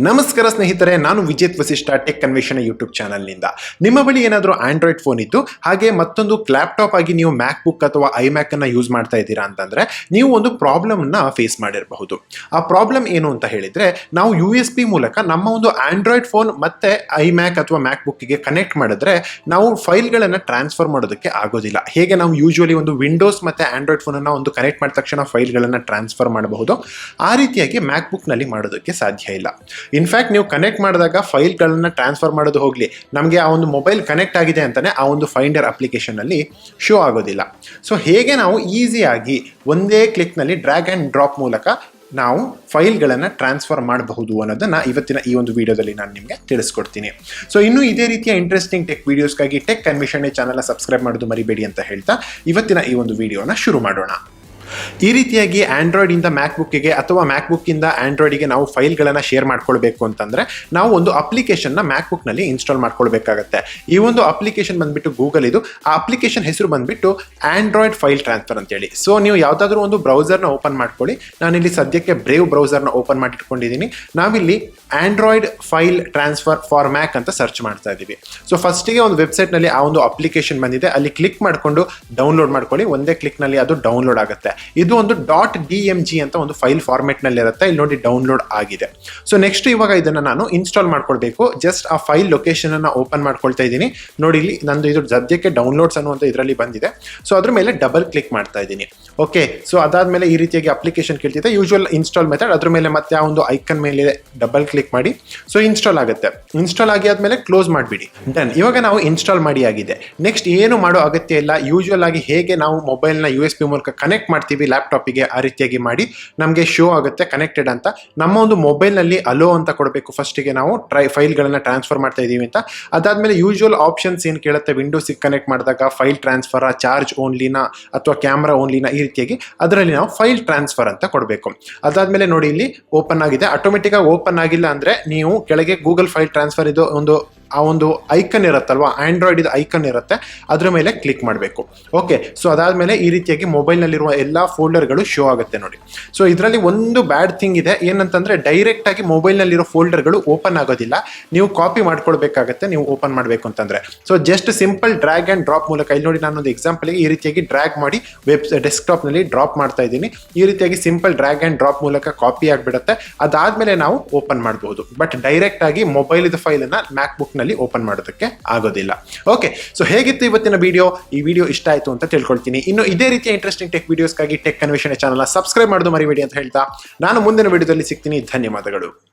ನಮಸ್ಕಾರ ಸ್ನೇಹಿತರೆ, ನಾನು ವಿಜೇತ್ ವಸಿಷ್ಠ ಟೆಕ್ ಅನ್ವೇಷಣೆ ಯೂಟ್ಯೂಬ್ ಚಾನಲ್ನಿಂದ. ನಿಮ್ಮ ಬಳಿ ಏನಾದರೂ ಆಂಡ್ರಾಯ್ಡ್ ಫೋನ್ ಇದ್ದು ಹಾಗೆ ಮತ್ತೊಂದು ಲ್ಯಾಪ್ಟಾಪ್ ಆಗಿ ನೀವು ಮ್ಯಾಕ್ ಬುಕ್ ಅಥವಾ ಐಮ್ಯಾಕ್ ಅನ್ನು ಯೂಸ್ ಮಾಡ್ತಾ ಇದ್ದೀರಾ ಅಂತಂದ್ರೆ ನೀವು ಒಂದು ಪ್ರಾಬ್ಲಮ್ನ ಫೇಸ್ ಮಾಡಿರಬಹುದು. ಆ ಪ್ರಾಬ್ಲಮ್ ಏನು ಅಂತ ಹೇಳಿದ್ರೆ, ನಾವು USB ಮೂಲಕ ನಮ್ಮ ಒಂದು ಆಂಡ್ರಾಯ್ಡ್ ಫೋನ್ ಮತ್ತೆ ಐಮ್ಯಾಕ್ ಅಥವಾ ಮ್ಯಾಕ್ ಬುಕ್ಗೆ ಕನೆಕ್ಟ್ ಮಾಡಿದ್ರೆ ನಾವು ಫೈಲ್ಗಳನ್ನು ಟ್ರಾನ್ಸ್ಫರ್ ಮಾಡೋದಕ್ಕೆ ಆಗೋದಿಲ್ಲ. ಹೇಗೆ ನಾವು ಯೂಶುವಲಿ ಒಂದು ವಿಂಡೋಸ್ ಮತ್ತೆ ಆಂಡ್ರಾಯ್ಡ್ ಫೋನನ್ನು ಒಂದು ಕನೆಕ್ಟ್ ಮಾಡಿದ ತಕ್ಷಣ ಫೈಲ್ಗಳನ್ನು ಟ್ರಾನ್ಸ್ಫರ್ ಮಾಡಬಹುದು, ಆ ರೀತಿಯಾಗಿ ಮ್ಯಾಕ್ ಬುಕ್ನಲ್ಲಿ ಮಾಡೋದಕ್ಕೆ ಸಾಧ್ಯ ಇಲ್ಲ. ಇನ್ಫ್ಯಾಕ್ಟ್ ನೀವು ಕನೆಕ್ಟ್ ಮಾಡಿದಾಗ ಫೈಲ್ಗಳನ್ನ ಟ್ರಾನ್ಸ್ಫರ್ ಮಾಡೋದು ಹೋಗಲಿ, ನಮಗೆ ಆ ಒಂದು ಮೊಬೈಲ್ ಕನೆಕ್ಟ್ ಆಗಿದೆ ಅಂತಾನೆ ಆ ಒಂದು ಫೈಂಡರ್ ಅಪ್ಲಿಕೇಶನ್ನಲ್ಲಿ ಶೋ ಆಗೋದಿಲ್ಲ. ಸೊ ಹೇಗೆ ನಾವು ಈಸಿಯಾಗಿ ಒಂದೇ ಕ್ಲಿಕ್ನಲ್ಲಿ ಡ್ರ್ಯಾಗ್ ಆ್ಯಂಡ್ ಡ್ರಾಪ್ ಮೂಲಕ ನಾವು ಫೈಲ್ಗಳನ್ನು ಟ್ರಾನ್ಸ್ಫರ್ ಮಾಡಬಹುದು ಅನ್ನೋದನ್ನು ಇವತ್ತಿನ ಈ ಒಂದು ವಿಡಿಯೋದಲ್ಲಿ ನಾನು ನಿಮಗೆ ತಿಳಿಸ್ಕೊಡ್ತೀನಿ. ಸೊ ಇನ್ನೂ ಇದೇ ರೀತಿಯ ಇಂಟ್ರೆಸ್ಟಿಂಗ್ ಟೆಕ್ ವಿಡಿಯೋಸ್ಗಾಗಿ ಟೆಕ್ ಅನ್ವೇಷಣೆ ಚಾನಲ್ನ ಸಬ್ಸ್ಕ್ರೈಬ್ ಮಾಡೋದು ಮರಿಬೇಡಿ ಅಂತ ಹೇಳ್ತಾ ಇವತ್ತಿನ ಈ ಒಂದು ವಿಡಿಯೋನ ಶುರು ಮಾಡೋಣ. ಈ ರೀತಿಯಾಗಿ ಆಂಡ್ರಾಯ್ಡ್ ಇಂದ ಮ್ಯಾಕ್ ಬುಕ್ಕಿಗೆ ಅಥವಾ ಮ್ಯಾಕ್ ಬುಕ್ ಇಂದ ಆಂಡ್ರಾಯ್ಡ್ಗೆ ನಾವು ಫೈಲ್ಗಳನ್ನು ಶೇರ್ ಮಾಡ್ಕೊಳ್ಬೇಕು ಅಂತಂದ್ರೆ ನಾವು ಒಂದು ಅಪ್ಲಿಕೇಶನ್ನ ಮ್ಯಾಕ್ ಬುಕ್ನಲ್ಲಿ ಇನ್ಸ್ಟಾಲ್ ಮಾಡ್ಕೊಳ್ಬೇಕಾಗತ್ತೆ. ಈ ಒಂದು ಅಪ್ಲಿಕೇಶನ್ ಬಂದ್ಬಿಟ್ಟು ಗೂಗಲ್ ಇದು. ಆ ಅಪ್ಲಿಕೇಶನ್ ಹೆಸರು ಬಂದ್ಬಿಟ್ಟು ಆಂಡ್ರಾಯ್ಡ್ ಫೈಲ್ ಟ್ರಾನ್ಸ್ಫರ್ ಅಂತೇಳಿ. ಸೊ ನೀವು ಯಾವುದಾದ್ರೂ ಒಂದು ಬ್ರೌಸರ್ನ ಓಪನ್ ಮಾಡ್ಕೊಳ್ಳಿ. ನಾನಿಲ್ಲಿ ಸದ್ಯಕ್ಕೆ ಬ್ರೇವ್ ಬ್ರೌಸರ್ನ ಓಪನ್ ಮಾಡಿಟ್ಕೊಂಡಿದ್ದೀನಿ. ನಾವಿಲ್ಲಿ ಆಂಡ್ರಾಯ್ಡ್ ಫೈಲ್ ಟ್ರಾನ್ಸ್ಫರ್ ಫಾರ್ ಮ್ಯಾಕ್ ಅಂತ ಸರ್ಚ್ ಮಾಡ್ತಾ ಇದ್ದೀವಿ. ಸೊ ಫಸ್ಟಿಗೆ ಒಂದು ವೆಬ್ಸೈಟ್ನಲ್ಲಿ ಆ ಒಂದು ಅಪ್ಲಿಕೇಶನ್ ಬಂದಿದೆ, ಅಲ್ಲಿ ಕ್ಲಿಕ್ ಮಾಡಿಕೊಂಡು ಡೌನ್ಲೋಡ್ ಮಾಡ್ಕೊಳ್ಳಿ. ಒಂದೇ ಕ್ಲಿಕ್ನಲ್ಲಿ ಅದು ಡೌನ್ಲೋಡ್ ಆಗುತ್ತೆ. ಇದು ಒಂದು .dmg ಅಂತ ಒಂದು ಫೈಲ್ ಫಾರ್ಮೆಟ್ ನಲ್ಲಿ ಇರುತ್ತೆ. ಇಲ್ಲಿ ನೋಡಿ ಡೌನ್ಲೋಡ್ ಆಗಿದೆ. ಸೊ ನೆಕ್ಸ್ಟ್ ಇವಾಗ ಇದನ್ನ ನಾನು ಇನ್ಸ್ಟಾಲ್ ಮಾಡ್ಕೊಳ್ಬೇಕು. ಜಸ್ಟ್ ಆ ಫೈಲ್ ಲೊಕೇಶನ್ ಅನ್ನ ಓಪನ್ ಮಾಡ್ಕೊಳ್ತಾ ಇದ್ದೀನಿ. ನೋಡಿ ಇಲ್ಲಿ ನಂದು ಇದು ಸದ್ಯಕ್ಕೆ ಡೌನ್ಲೋಡ್ಸ್ ಅನ್ನುವಂತ ಇದರಲ್ಲಿ ಬಂದಿದೆ. ಸೊ ಅದ್ರ ಮೇಲೆ ಡಬಲ್ ಕ್ಲಿಕ್ ಮಾಡ್ತಾ ಇದ್ದೀನಿ. ಓಕೆ, ಸೊ ಅದಾದ್ಮೇಲೆ ಈ ರೀತಿಯಾಗಿ ಅಪ್ಲಿಕೇಶನ್ ಕೇಳ್ತಿದೆ. ಯೂಶುವಲ್ ಇನ್ಸ್ಟಾಲ್ ಮೆಥಡ್, ಅದ್ರ ಮೇಲೆ ಮತ್ತೆ ಆ ಒಂದು ಐಕನ್ ಮೇಲೆ ಡಬಲ್ ಕ್ಲಿಕ್ ಮಾಡಿ. ಸೊ ಇನ್ಸ್ಟಾಲ್ ಆಗುತ್ತೆ. ಇನ್ಸ್ಟಾಲ್ ಆಗಿ ಆದ್ಮೇಲೆ ಕ್ಲೋಸ್ ಮಾಡಿಬಿಡಿ. ಡನ್. ಇವಾಗ ನಾವು ಇನ್ಸ್ಟಾಲ್ ಮಾಡಿ ಆಗಿದೆ. ನೆಕ್ಸ್ಟ್ ಏನು ಮಾಡೋ ಅಗತ್ಯ ಇಲ್ಲ. ಯೂಶುವಲ್ ಆಗಿ ಹೇಗೆ ನಾವು ಮೊಬೈಲ್ನ USB ಮೂಲಕ ಕನೆಕ್ಟ್ ಮಾಡ್ತೀವಿ ಲ್ಯಾಪ್ಟಾಪಿಗೆ, ಆ ರೀತಿಯಾಗಿ ಮಾಡಿ ನಮಗೆ ಶೋ ಆಗುತ್ತೆ ಕನೆಕ್ಟೆಡ್ ಅಂತ. ನಮ್ಮ ಒಂದು ಮೊಬೈಲ್ನಲ್ಲಿ ಅಲೋ ಅಂತ ಕೊಡಬೇಕು. ಫಸ್ಟಿಗೆ ನಾವು ಫೈಲ್ಗಳನ್ನು ಟ್ರಾನ್ಸ್ಫರ್ ಮಾಡ್ತಾ ಇದೀವಿ ಅಂತ. ಅದಾದ್ಮೇಲೆ ಯೂಶುವಲ್ ಆಪ್ಷನ್ಸ್ ಏನು ಕೇಳುತ್ತೆ, ವಿಂಡೋಸಿಗೆ ಕನೆಕ್ಟ್ ಮಾಡಿದಾಗ ಫೈಲ್ ಟ್ರಾನ್ಸ್ಫರ್, ಚಾರ್ಜ್ ಓನ್ಲಿನ ಅಥವಾ ಕ್ಯಾಮ್ರಾ ಓನ್ಲಿನ, ಈ ರೀತಿಯಾಗಿ ಅದರಲ್ಲಿ ನಾವು ಫೈಲ್ ಟ್ರಾನ್ಸ್ಫರ್ ಅಂತ ಕೊಡಬೇಕು. ಅದಾದ್ಮೇಲೆ ನೋಡಿ ಇಲ್ಲಿ ಓಪನ್ ಆಗಿದೆ. ಆಟೋಮೆಟಿಕ್ ಆಗಿ ಓಪನ್ ಆಗಿಲ್ಲ ಅಂದ್ರೆ ನೀವು ಕೆಳಗೆ ಗೂಗಲ್ ಫೈಲ್ ಟ್ರಾನ್ಸ್ಫರ್ ಇದು ಆ ಒಂದು ಐಕನ್ ಇರುತ್ತಲ್ವಾ, ಆಂಡ್ರಾಯ್ಡ್ ಇದು ಐಕನ್ ಇರುತ್ತೆ, ಅದ್ರ ಮೇಲೆ ಕ್ಲಿಕ್ ಮಾಡಬೇಕು. ಓಕೆ, ಸೊ ಅದಾದ್ಮೇಲೆ ಈ ರೀತಿಯಾಗಿ ಮೊಬೈಲ್ನಲ್ಲಿರುವ ಎಲ್ಲ ಫೋಲ್ಡರ್ಗಳು ಶೋ ಆಗುತ್ತೆ ನೋಡಿ. ಸೊ ಇದರಲ್ಲಿ ಒಂದು ಬ್ಯಾಡ್ ಥಿಂಗ್ ಇದೆ, ಏನಂತಂದ್ರೆ ಡೈರೆಕ್ಟ್ ಆಗಿ ಮೊಬೈಲ್ನಲ್ಲಿರೋ ಫೋಲ್ಡರ್ಗಳು ಓಪನ್ ಆಗೋದಿಲ್ಲ. ನೀವು ಕಾಪಿ ಮಾಡ್ಕೊಳ್ಬೇಕಾಗತ್ತೆ ನೀವು ಓಪನ್ ಮಾಡಬೇಕು ಅಂತಂದ್ರೆ. So just simple drag and drop ಮೂಲಕ, ಇಲ್ಲಿ ನೋಡಿ ನಾನೊಂದು ಎಕ್ಸಾಂಪಲ್ಗೆ ಈ ರೀತಿಯಾಗಿ ಡ್ರ್ಯಾಗ್ ಮಾಡಿ ಡೆಸ್ಕ್ಟಾಪ್ನಲ್ಲಿ ಡ್ರಾಪ್ ಮಾಡ್ತಾ ಇದ್ದೀನಿ. ಈ ರೀತಿಯಾಗಿ ಸಿಂಪಲ್ ಡ್ರ್ಯಾಗ್ ಆ್ಯಂಡ್ ಡ್ರಾಪ್ ಮೂಲಕ ಕಾಪಿ ಆಗಿಬಿಡುತ್ತೆ. ಅದಾದ್ಮೇಲೆ ನಾವು ಓಪನ್ ಮಾಡಬಹುದು. ಬಟ್ ಡೈರೆಕ್ಟ್ ಆಗಿ ಮೊಬೈಲ್ ಫೈಲನ್ನು ಮ್ಯಾಕ್ ಬುಕ್ ಓಪನ್ ಮಾಡೋದಕ್ಕೆ ಆಗೋದಿಲ್ಲ. ಓಕೆ, ಸೊ ಹೇಗಿತ್ತು ಇವತ್ತಿನ ವಿಡಿಯೋ? ಈ ವಿಡಿಯೋ ಇಷ್ಟ ಆಯ್ತು ಅಂತ ತಿಳ್ಕೊಳ್ತೀನಿ. ಇನ್ನು ಇದೇ ರೀತಿಯ ಇಂಟ್ರೆಸ್ಟಿಂಗ್ ಟೆಕ್ ವಿಡಿಯೋಸ್ಗಾಗಿ ಟೆಕ್ ಅನ್ವೇಷಣೆ ಚಾನಲ್ ಸಬ್ಸ್ಕ್ರೈಬ್ ಮಾಡೋದು ಮರಿಬೇಡಿ ಅಂತ ಹೇಳ್ತಾ ನಾನು ಮುಂದಿನ ವಿಡಿಯೋದಲ್ಲಿ ಸಿಗ್ತೀನಿ. ಧನ್ಯವಾದಗಳು.